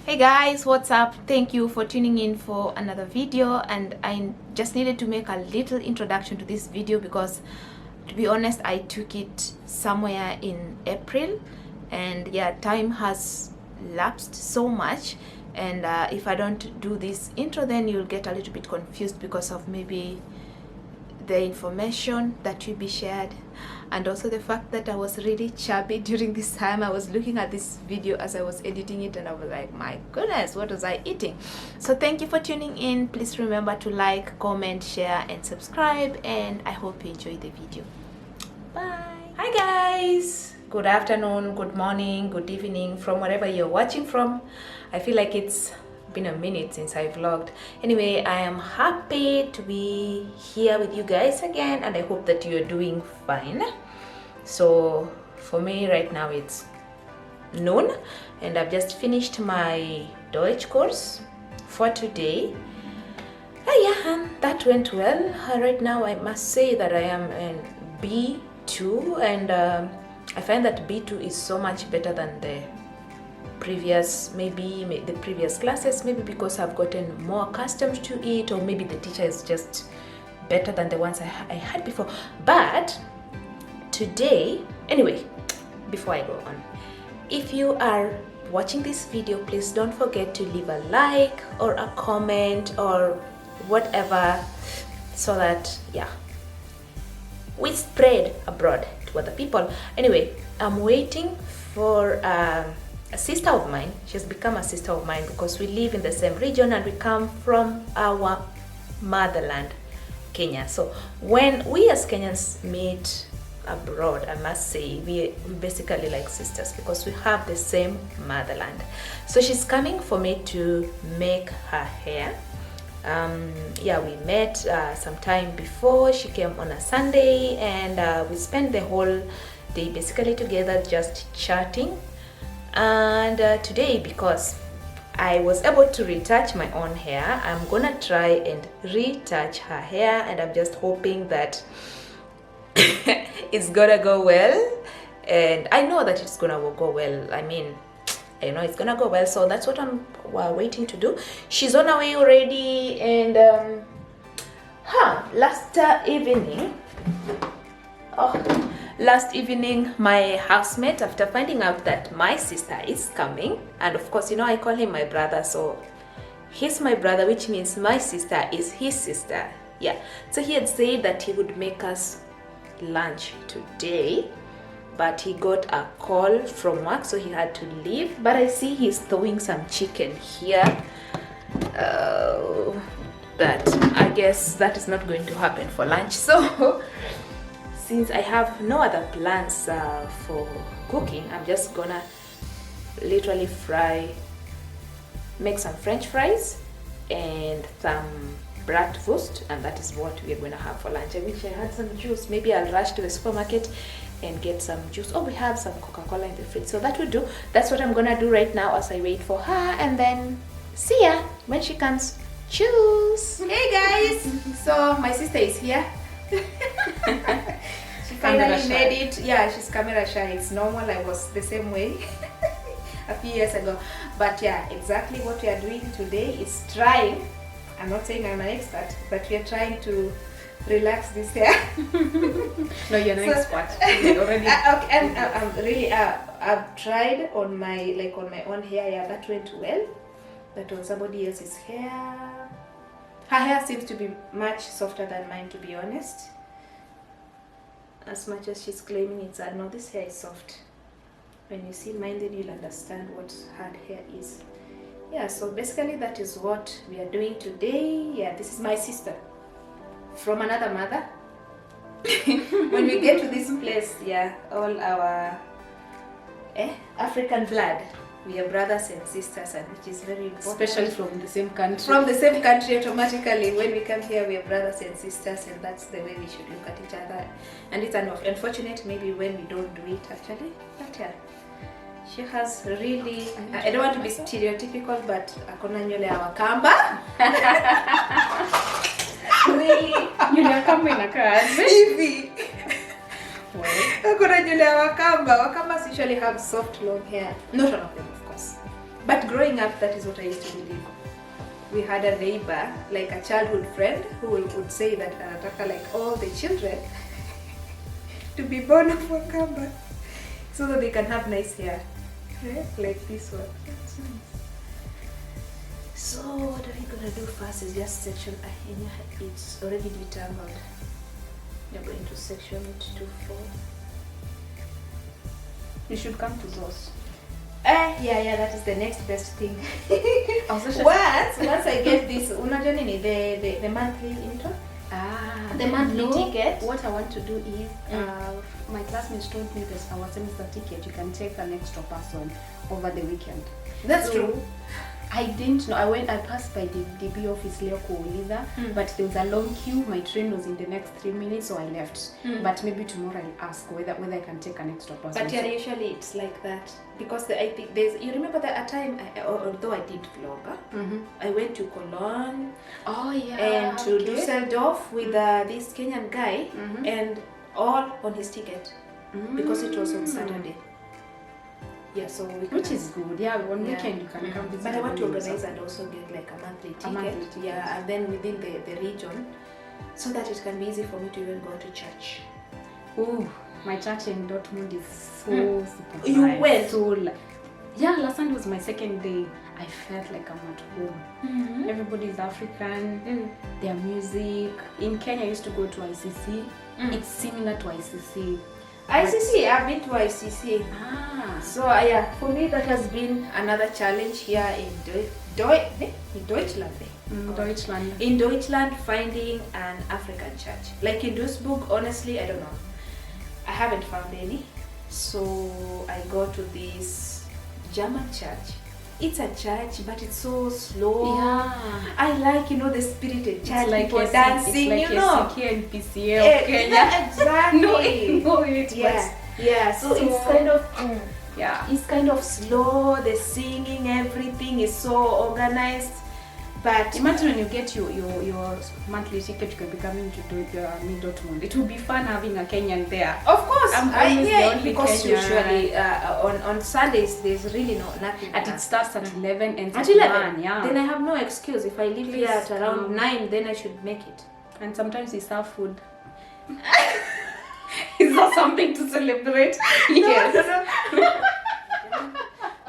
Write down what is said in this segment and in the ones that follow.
Hey guys, what's up? Thank you for tuning in for another video, and I just needed to make a little introduction to this video because, to be honest, I took it somewhere in April, and yeah, time has lapsed so much, and if I don't do this intro, then you'll get a little bit confused because of maybe the information that will be shared, and also the fact that I was really chubby during this time. I was looking at this video as I was editing it and I was like, my goodness, what was I eating? So thank you for tuning in. Please remember to like, comment, share and subscribe, and I hope you enjoy the video. Bye. Hi guys, good afternoon, good morning, good evening from wherever you're watching from. I feel like it's been a minute since I vlogged. Anyway, I am happy to be here with you guys again, and I hope that you're doing fine. So for me right now it's noon, and I've just finished my Deutsch course for today. Yeah, and that went well. Right now I must say that I am in B2, and I find that B2 is so much better than the previous classes, maybe because I've gotten more accustomed to it, or maybe the teacher is just better than the ones I had before. But today, anyway, before I go on, if you are watching this video, please don't forget to leave a like or a comment or whatever, so that we spread abroad to other people. Anyway, I'm waiting for a sister of mine. She's become a sister of mine because we live in the same region and we come from our motherland, Kenya. So when we as Kenyans meet abroad, I must say we basically like sisters because we have the same motherland. So she's coming for me to make her hair. We met some time before. She came on a Sunday, and we spent the whole day basically together just chatting. And today, because I was able to retouch my own hair, I'm gonna try and retouch her hair, and I'm just hoping that it's gonna go well. And I know that it's gonna go well. I mean, I know it's gonna go well, so that's what I'm waiting to do. She's on her way already, and last evening my housemate, after finding out that my sister is coming, and of course, you know, I call him my brother, so he's my brother, which means my sister is his sister. Yeah, so he had said that he would make us lunch today, but he got a call from work, so he had to leave. But I see he's throwing some chicken here, but I guess that is not going to happen for lunch. So since I have no other plans for cooking, I'm just gonna literally make some French fries and some bratwurst, and that is what we're gonna have for lunch. I wish I had some juice. Maybe I'll rush to the supermarket and get some juice. Oh, we have some Coca-Cola in the fridge, so that will do. That's what I'm gonna do right now as I wait for her, and then see ya when she comes. Choose. Hey guys, so my sister is here. She finally made it. Yeah, she's camera shy. It's normal. I was the same way a few years ago. But yeah, exactly what we are doing today is trying. I'm not saying I'm an expert, but we are trying to relax this hair. No, you're an expert. Already. Okay, and I'm really I've tried on my own hair. Yeah, that went well. But on somebody else's hair, her hair seems to be much softer than mine, to be honest. As much as she's claiming it's hard, no, this hair is soft. When you see mine, then you'll understand what hard hair is. Yeah, so basically that is what we are doing today. Yeah, this is my sister from another mother. When we get to this place, yeah, all our African blood, we are brothers and sisters, and which is very important. Especially from the same country. From the same country, automatically, when we come here, we are brothers and sisters, and that's the way we should look at each other. And it's unfortunate maybe when we don't do it, actually. But yeah, she has really, I don't want to be stereotypical, but akona nywele ya Wakamba. Really? Nywele ya Wakamba inakaa hivi. Kuna nywele ya Wakamba. Wakambas usually have soft long hair. Not all of them, of course. But growing up, that is what I used to believe. We had a neighbor, like a childhood friend, who would say that anataka like all the children to be born of Wakamba so that they can have nice hair. Yeah? Like this one. That's nice. So what are we gonna do first is just section. It's already detangled. You're going to section it to 4. You should come to those. Yeah, that is the next best thing. Once I get this, unajua nini, the monthly intro? The monthly ticket. What I want to do is, my classmates told me that our semester ticket, you can take an extra person over the weekend. That's true. I didn't know. I passed by the DB office leo kuuliza, but there was a long queue. My train was in the next 3 minutes, so I left. But maybe tomorrow I'll ask whether I can take an extra person. But yeah, usually it's like that because I think there's. You remember that a time, although I did vlog, I went to Cologne. Oh yeah. And to Düsseldorf with this Kenyan guy, and all on his ticket because it was on Saturday. Yeah, so which is good. Yeah, one weekend you can come visit. But I want to organize and also get like a monthly ticket. Yeah, and then within the region, so that it can be easy for me to even go to church. Oh, my church in Dortmund is so super. You nice. went? So, yeah, last Sunday was my second day. I felt like I'm at home. Everybody is African. Their music. In Kenya, I used to go to ICC. It's similar to ICC. ICC, I've been to ICC. So yeah, for me that has been another challenge here in Deutschland. Deutschland. In Deutschland, finding an African church. Like in Duisburg, honestly, I don't know. I haven't found any. So I go to this German church. It's a church, but it's so slow. Yeah. I like, the spirited church, like people dancing, it's like SK and PCA of Kenya. Yeah, exactly. Yeah. So it's kind of it's kind of slow. The singing, everything is so organized. But imagine when you get your monthly ticket, you can be coming to Dortmund. It will be fun having a Kenyan there. Of course, because usually on Sundays there's really nothing. And it starts at 11 and at 11. 1, yeah. Then I have no excuse. If I leave here at around 9, then I should make it. And sometimes we serve food. It's not something to celebrate. Yes.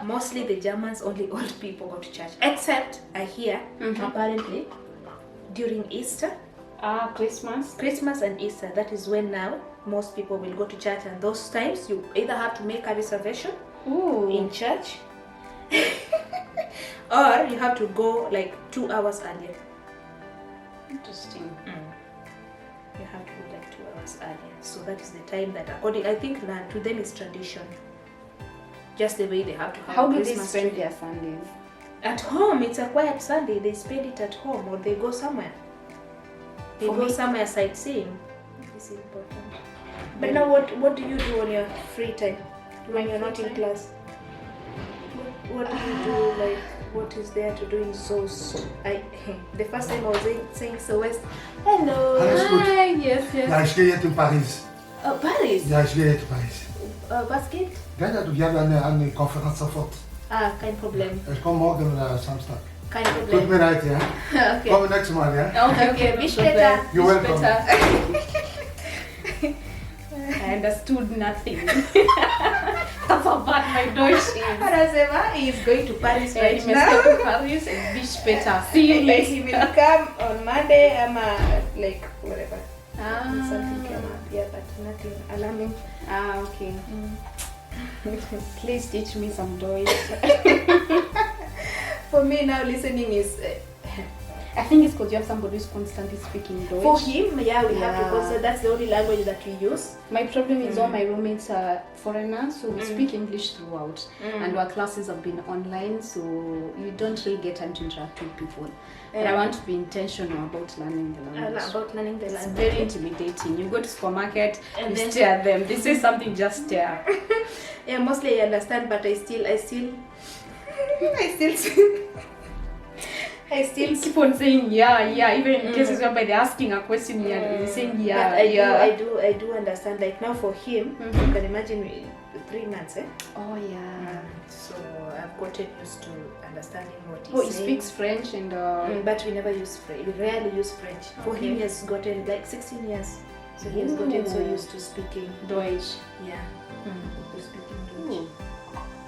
Mostly the Germans, only old people go to church. Except I hear apparently during Easter, Christmas and Easter, that is when now most people will go to church, and those times you either have to make a reservation in church or you have to go like 2 hours earlier. Interesting. You have to go like 2 hours earlier. So that is the time that I think to them is tradition. Just the way they have to have How do they Christmas spend tree. their Sundays? At home, it's a quiet Sunday. They spend it at home, or they go somewhere. They go somewhere sightseeing. This is important. But now, what do you do on your free time when you're not in class? What do you do? Like, what is there to do in Soest? The first time I was saying Soest. Hello. Alles goed. Hi. Yes. Ja, ich gehe jetzt in Paris. Paris? Ja, ich gehe jetzt in Paris. Was geht? Ja, du hebt eine Konferenz sofort. Kein Problem. Ich komme morgen Samstag. Kein Tut Problem. mir leid, ja? Okay. Kommen nächstes Mal, ja? Okay, bis später. You're welcome. I understood nothing. That's how bad my Deutsch is. Anasema he is going to Paris right now. To Paris and bis später. See you Like he later. will come on Monday, like whatever. Ah. Something came up here, but nothing alarming. Okay. Please teach me some Deutsch. For me now, listening is I think it's because you have somebody who's constantly speaking Deutsch. for him. We have to consider that's the only language that we use. My problem is all my roommates are foreigners, so we speak English throughout. And our classes have been online, so you don't really get time to interact with people. And I want to be intentional about learning the language. About learning the It's language. very intimidating. You go to supermarket, And you then- stare at them. They say something, just stare. Yeah, mostly I understand, but I still You keep on saying yeah, even in cases whereby they're asking a question, you're saying But I do understand. Like now for him, you can imagine 3 months, eh? Oh yeah. So I've gotten used to understanding what he's Oh, he saying. speaks French and But we never use French. We rarely use French. For him, he has gotten like 16 years. So he has gotten so used to speaking Deutsch. Yeah. To speaking Deutsch. Ooh.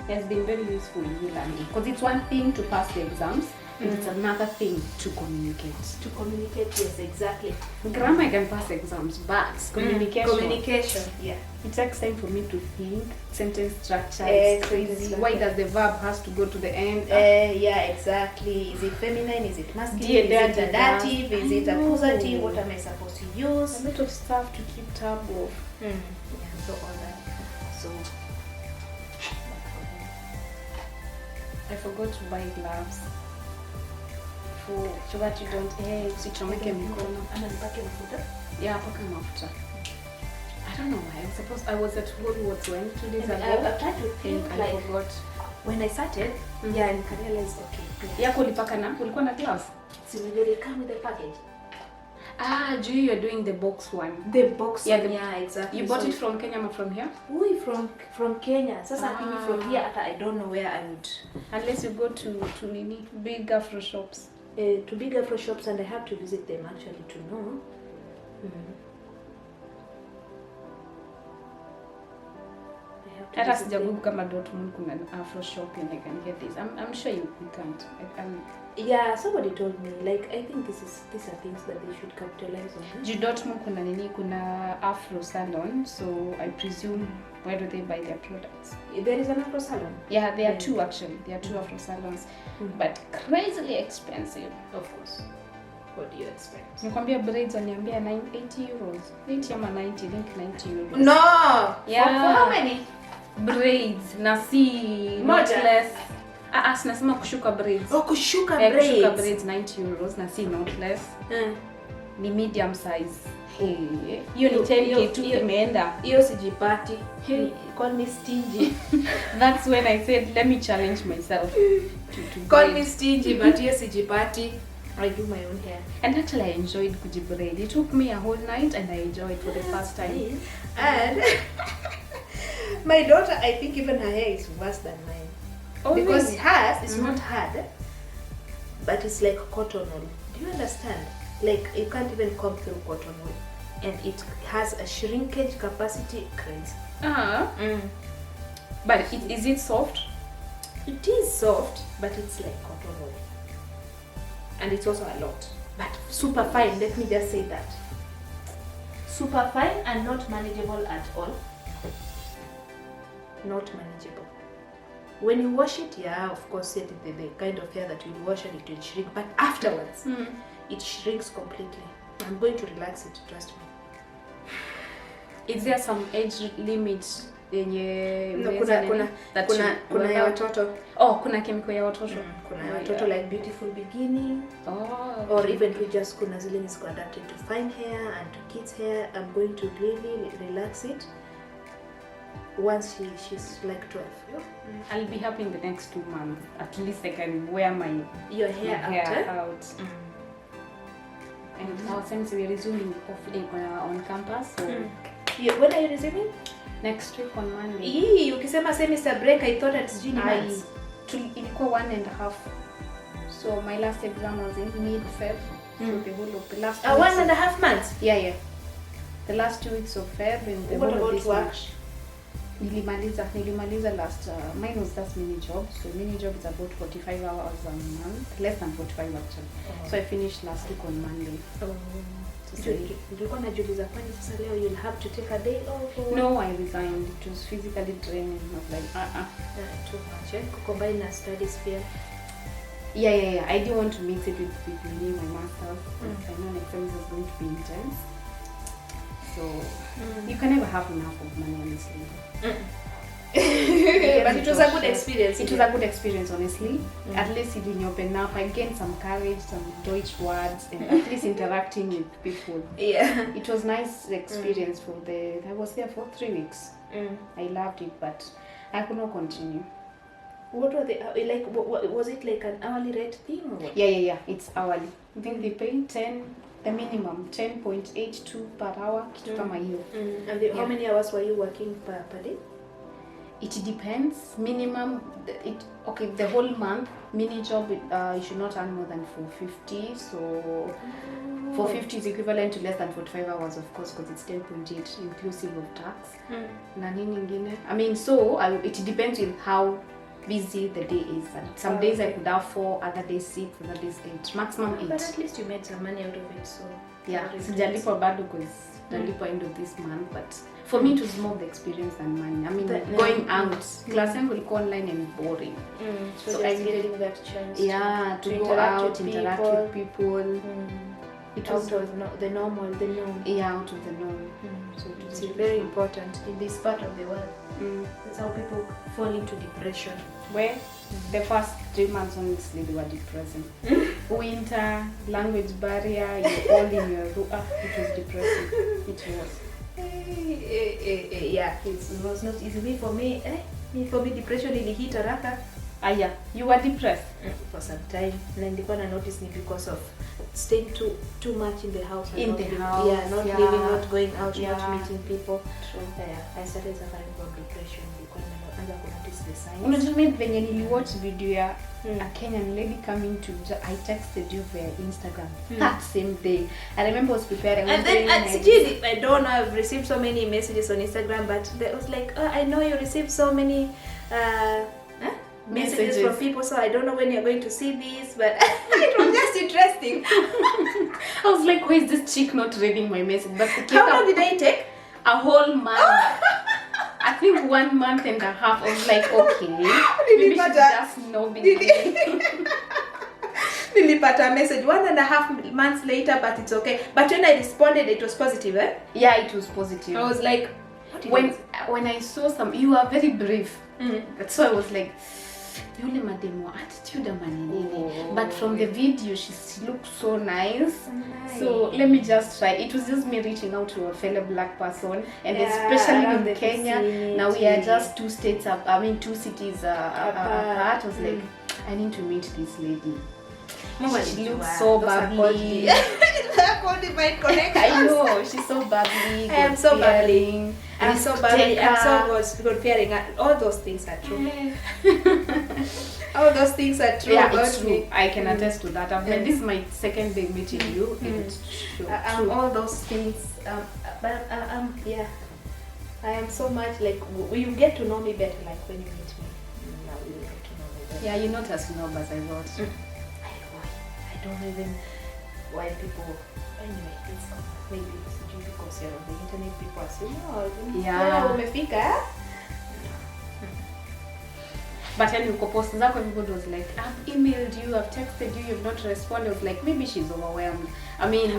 It has been very useful in learning because it's one thing to pass the exams and it's another thing to communicate. To communicate, yes, exactly. Grammar I can pass exams, but Communication, yeah. it takes time for me to think. Sentence structure Yes, is crazy. sentence Why structure. does the verb has to go to the end? Yeah, exactly. Is it feminine? Is it masculine? Is it a dative? Is it a accusative? What am I supposed to use? A lot of stuff to keep tab of. Yeah, so all that. So I forgot to buy gloves so that you don't usichomeke mikono. Yeah, paka mafuta. I don't know why. I was at Woolworths 2 days ago. I tried to think and like I forgot. when I started, yeah, and I realized, okay, Yako ulipaka na ulikuwa na gloves? so they come with the package. Ah, Julie, you're doing the box one. The box, Yeah, yeah, exactly. You bought So it from Kenya or from here? we from Kenya. Sasa mimi from here, I don't know where I would. Unless you go to nini big Afro shops. To big Afro shops, and I have to visit them actually to know. I have to Hata visit them. sijagugu kama Dortmund kuna Afro shop and I can get this. I'm sure you can't. Yeah, somebody told me, like, I think these are things that they should capitalize on. Ju Dortmund kuna nini kuna Afro salon, so I presume where do they buy their products? There is an Afro salon. Yeah, there are two actually. There are two Afro salons, but crazily expensive. Of course. What do you expect? Nikwambia braids waniambia 80 euros. 80 ama 90, I think 90 euros. No! Yeah. For how many? Braids na si knotless. Sinasema kushuka braids. Oh, kushuka Kushuka braids. braids 90 euros na si knotless. Ni medium size. Hiyo ni 10k tu imeenda. Hiyo sijipati. Call me stingy. That's when I said let me challenge myself to Call me stingy, but hiyo sijipati. I do my own hair. And actually I enjoyed kujibraid. It took me a whole night and I enjoyed for the first time. And my daughter, I think even her hair is worse than mine. Oh, because really? hers is not hard, but it's like cotton wool. Do you understand? Like you can't even comb through cotton wool, and it has a shrinkage capacity crazy. But is it soft? It is soft, but it's like cotton wool, and it's also a lot. But super fine. Let me just say that. Super fine and not manageable at all. Not manageable. When you wash it, yeah, of course, the kind of hair that you wash and it will shrink, but afterwards, it shrinks completely. I'm going to relax it, trust me. Is there some age limit yenye No, kuna ya watoto. Oh, kuna chemical ya watoto. Kuna ya watoto like Beautiful Beginning. Oh. Or even we just kuna zile ziko adapted to fine hair and to kids hair. I'm going to really relax it once she's like 12. I'll be happy in the next 2 months. At least I can wear your hair out. And since we're resuming on campus, so when are you resuming? next week on Monday. Ukisema semester break, I thought it's June months. Ilikuwa 1.5. So my last exam was in mid-Feb. So the whole of the last 1.5 months? Yeah. The last 2 weeks of Feb and the What whole of about this work? March. Nilimaliza last, mine was just mini job. So mini job is about 45 hours a month, less than 45 actually. So I finished last week on Monday. Nilikuwa najiuliza kwani sasa leo you'll have to take a day off? No, I resigned. It was physically draining. I was like, too much. Combine na studies here. Yeah. I didn't want to mix it with my master's. I know next semester is going to be intense. So you can never have enough of money, honestly. But it was a good experience. It was a good experience, honestly. At least it didn't open up. I gained some courage, some Deutsch words, and at least interacting with people. Yeah. It was nice experience I was there for 3 weeks. I loved it, but I could not continue. What were they like? Was it like an hourly rate thing or what? Yeah. It's hourly. I think they pay the minimum 10.82 per hour. Kitu kama hiyo. And how many hours were you working per day? It depends. Minimum, the whole month, mini job, you should not earn more than 450. So 450 is equivalent to less than 45 hours, of course, because it's 10.8 inclusive of tax. Na nini ingine? I mean, so it depends with how busy the day is. And some days I could have 4, other days 6, other days 8, maximum 8. But at least you made some money out of it, so yeah. Sijalipa bado because nalipa end of this month, but for me it was more the experience than money. I mean, going out, class yangu ilikuwa online and boring. So I getting that chance. Yeah, to go out, interact with people. It was out of the norm. Yeah, out of the norm. So it's very important in this part of the world. That's how people fall into depression. Where the first 3 months honestly they were depressing. Winter, language barrier, you're all in your room. It was depressing. It was. Yeah, it was not easy for me. For me, depression really hit haraka. Yeah, you were depressed for some time. Na nilikuwa na notice ni because of staying too much in the house. Not living, not going out, not meeting people. True. Yeah, I started suffering from depression because I noticed the signs. Unajua mimi venye niliwatch video ya a Kenyan lady coming to I texted you via Instagram that same day. I remember I was preparing. And then I don't know, I've received so many messages on Instagram, but there was like, I know you received so many messages from people, so I don't know when you're going to see this, but it was just interesting. I was like, why is this chick not reading my message? But how long did I take? A whole month. I think 1 month and a half. I was like, okay, maybe she just know. Nilipata message 1.5 months later, but it's okay. But when I responded, it was positive, eh? Yeah, it was positive. I was like, when I saw some, you were very brave. So I was like, yule mademo attitude manini. But from the video, she looked so nice. So let me just try. It was just me reaching out to a fellow black person, and especially in Kenya. Now we are just 2 states up. I mean 2 cities apart. I was like, I need to meet this lady. She looks so bubbly. I know, she's so bubbly. I am so bubbly. I'm so bubbly. I'm so God-fearing. All those things are true. All those things are true. Yeah, it's true. I can attest to that. This is my second day meeting you. It's true. All those things. Yeah. I am so much like, you get to know me better like when you meet me. Now you get to know me better. Yeah, you're not as snob as I thought. I don't even why people. Anyway, it's maybe it's because you're on the internet. People assume, umefika. But then you post zako, everybody was like, I've emailed you, I've texted you, you've not responded. I was like, maybe she's overwhelmed. I mean,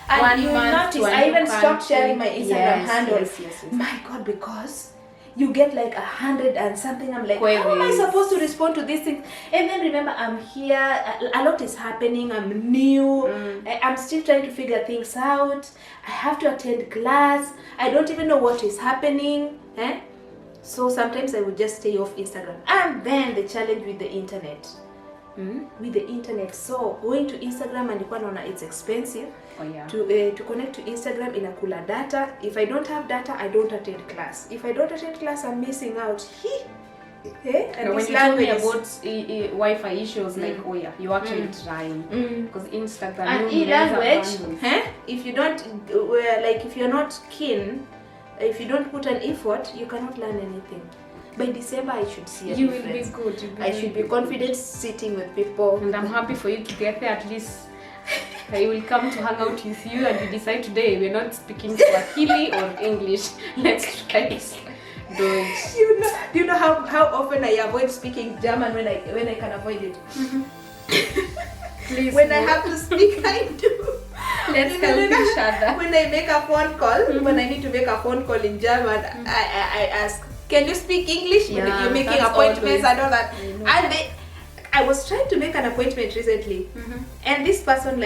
and you notice I even stopped sharing my Instagram handle. Yes. My God, because you get like 100 and something. I'm like, queries. How am I supposed to respond to these things? And then remember, I'm here. A lot is happening. I'm new. I'm still trying to figure things out. I have to attend class. I don't even know what is happening. So sometimes I would just stay off Instagram. And then the challenge with the internet. With the internet. So going to Instagram and it's expensive. To connect to Instagram inakula data. If I don't have data, I don't attend class. If I don't attend class, I'm missing out. And when you told me about Wi-Fi issues, like, oh yeah, you're actually trying. Because Instagram and e-language, if you don't, if you're not keen, if you don't put an effort, you cannot learn anything. By December, I should see a difference. You will be good. I should be confident sitting with people. And I'm happy for you to get there. At least I will come to hang out with you and we decide today we're not speaking Swahili or English. Let's try it. Do you know how often I avoid speaking German when I can avoid it? Please. When I have to speak, I do. Let's help each other. When I make a phone call, when I need to make a phone call in German, I ask, can you speak English? When you're making appointments and all that. And I was trying to make an appointment recently, and this person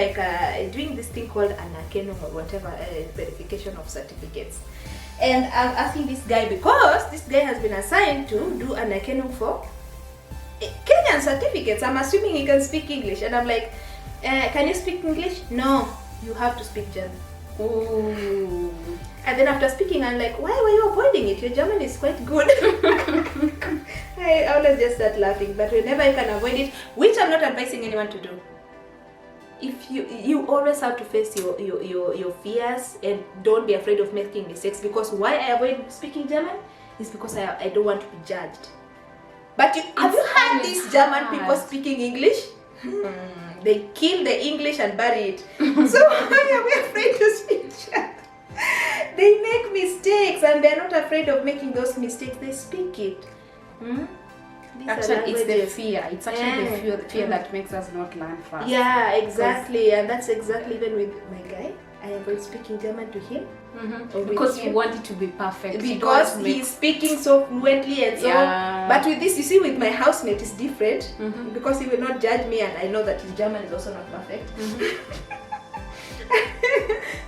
doing this thing called anakeno or whatever, verification of certificates. And I'm asking this guy because this guy has been assigned to do anakeno for Kenyan certificates. I'm assuming he can speak English, and I'm like, can you speak English? No, you have to speak German. Ooh. And then after speaking, I'm like, why were you avoiding it? Your German is quite good. I always just start laughing, but whenever you can avoid it, which I'm not advising anyone to do. If you always have to face your fears, and don't be afraid of making mistakes, because why I avoid speaking German is because I don't want to be judged. But have you heard these German people speaking English? They kill the English and bury it. So why are we afraid to speak German? They make mistakes and they're not afraid of making those mistakes. They speak it. Actually, it's the fear. It's actually the fear that makes us not learn fast. Yeah, exactly. And that's exactly even with my guy. I avoid speaking German to him. Because you want it to be perfect. Because he's speaking so fluently and so. Yeah. But with this, you see, with my housemate, it's different. Because he will not judge me, and I know that his German is also not perfect.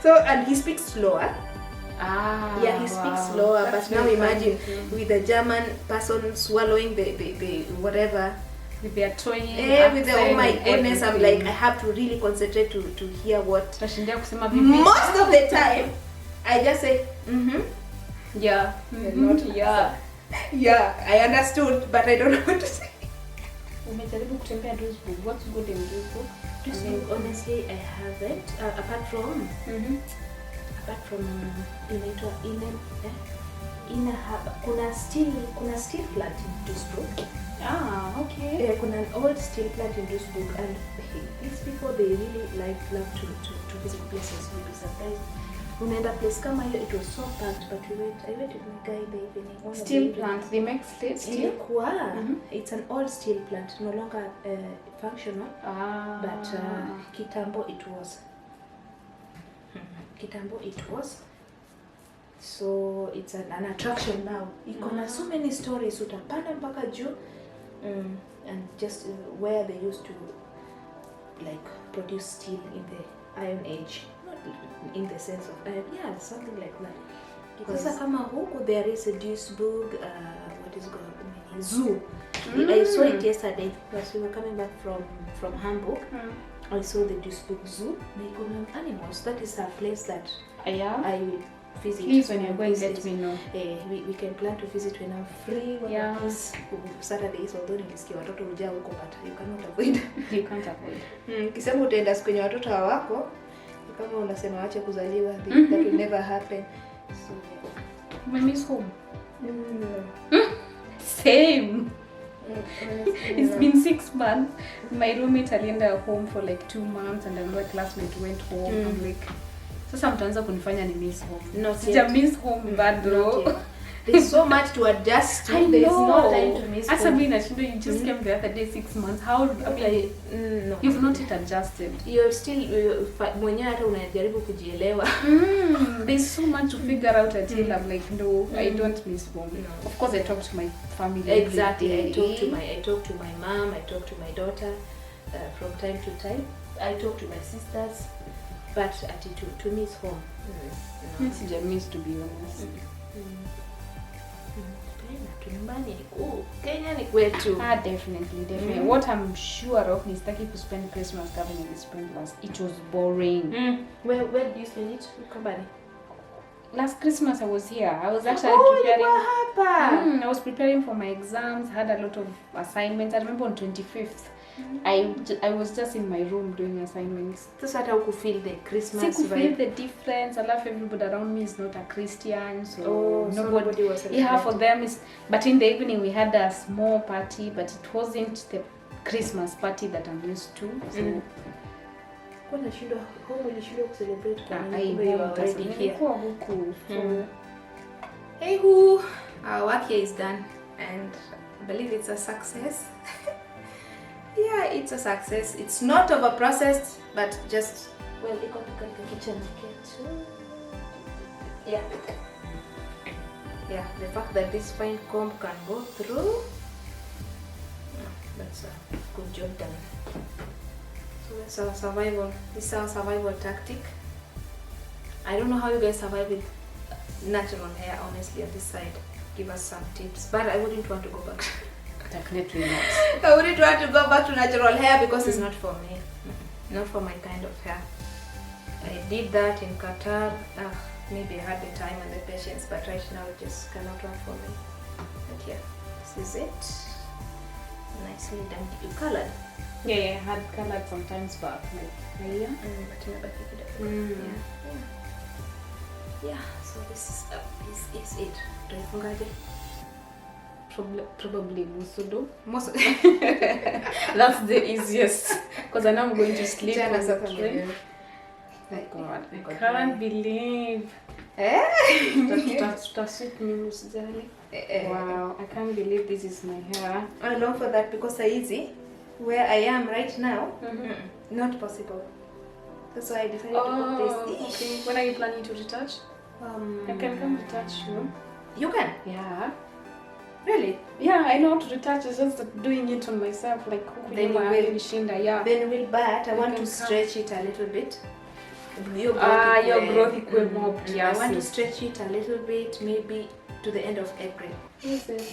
So, and he speaks slower. Yeah, he speaks slower. But now imagine with the German person swallowing the whatever. With their tone. With the, oh my goodness, I'm like, I have to really concentrate to hear what. Most of the time, I just say, yeah, yeah, yeah, I understood, but I don't know what to say. Umejaribu kutembea Duisburg. What's good in Duisburg? Duisburg, honestly, I haven't. Apart from inaitwa kuna steel plant in Duisburg. Okay. Kuna an old steel plant in Duisburg, and these people, they really love to visit places. You'll be surprised. Unaenda place kama hiyo, it was so packed, but I went with my guy in the evening. Steel plant, they make steel? It's an old steel plant, no longer functional. But kitambo it was. So it's an attraction now. Ikona so many stories. Utapanda mpaka juu, and just where they used to like produce steel in the Iron Age. Not in the sense of yeah, something like that. Sasa kama huku there is a Duisburg, what is called zoo. I saw it yesterday because we were coming back from Hamburg. I saw the Duisburg zoo. They got animals. That is a place that I will visit. Please, when you're going, let me know. We can plan to visit when I'm free. Yeah. Saturdays, although nilisikia watoto hujaa huko, but you cannot avoid. You can't avoid. Kisema utaenda siku yenye watoto hawako, kama unasema waache kuzaliwa, that will never happen. So we miss home. Same. It's been 6 months. My roommate alienda home for like 2 months, and another classmate went home. I'm like, sasa mtaanza kunifanya ni miss home. Not Sija yet. miss home bado. There's so much to adjust to. There is no time to miss home. Asa mimi nashindo, you just came the other day 6 months. How no. You've not yet adjusted. You're still mwenyewe hata unajaribu kujielewa. There's so much to figure out until I'm like, no, I don't miss home. No. Of course, I talk to my family. Exactly. I talk to my mom. I talk to my daughter from time to time. I talk to my sisters, but to miss home. No. It's just miss, to be honest. Kenya ni kwetu. Definitely. What I'm sure of is sitaki to spend Christmas coming in the spring last. It was boring. Where do you spend it? Kambani. Last Christmas I was here. I was actually preparing. I was preparing for my exams. Had a lot of assignments. I remember on 25th. I was just in my room doing assignments. Sasa hata ukufeel the Christmas vibe. Feel the difference. I love everybody around me is not a Christian, so nobody was celebrating. Yeah, for them is. But in the evening we had a small party, but it wasn't the Christmas party that I'm used to. So kwa nashinda home ulishindwa kucelebrate kwa nini you already here. Hey who, our work here is done, and I believe it's a success. Yeah, it's a success. It's not over-processed, but just, well, iko katika kitchen too. Yeah, the fact that this fine comb can go through, that's a good job done. So that's our survival. This is our survival tactic. I don't know how you guys survive with natural hair, honestly, on this side. Give us some tips, but I wouldn't want to go back. Definitely not. I wouldn't want to go back to natural hair because it's not for me. Not for my kind of hair. I did that in Qatar. maybe I had the time and the patience, but right now it just cannot work for me. But yeah, this is it. Nicely done. You colored. Yeah, I had colored sometimes back, like here. But inabaki kidogo. Yeah. So this is it. Tutaifungaje? Probably musudo. Most That's the easiest. Because I know I'm going to sleep on the train. Oh God, I can't believe. Tutasweet news, darling. Wow, I can't believe this is my hair. I long for that because I easy. Where I am right now, not possible. That's why I decided to put this. Okay. When are you planning to retouch? I can come retouch you. You can? Yeah. Really? Yeah, I know how to retouch. It's just that doing it on myself, like Then you will shinda. Yeah. Then we'll but I want to can stretch it a little bit. Your growth equal more. I want to stretch it a little bit, maybe to the end of April. Yes,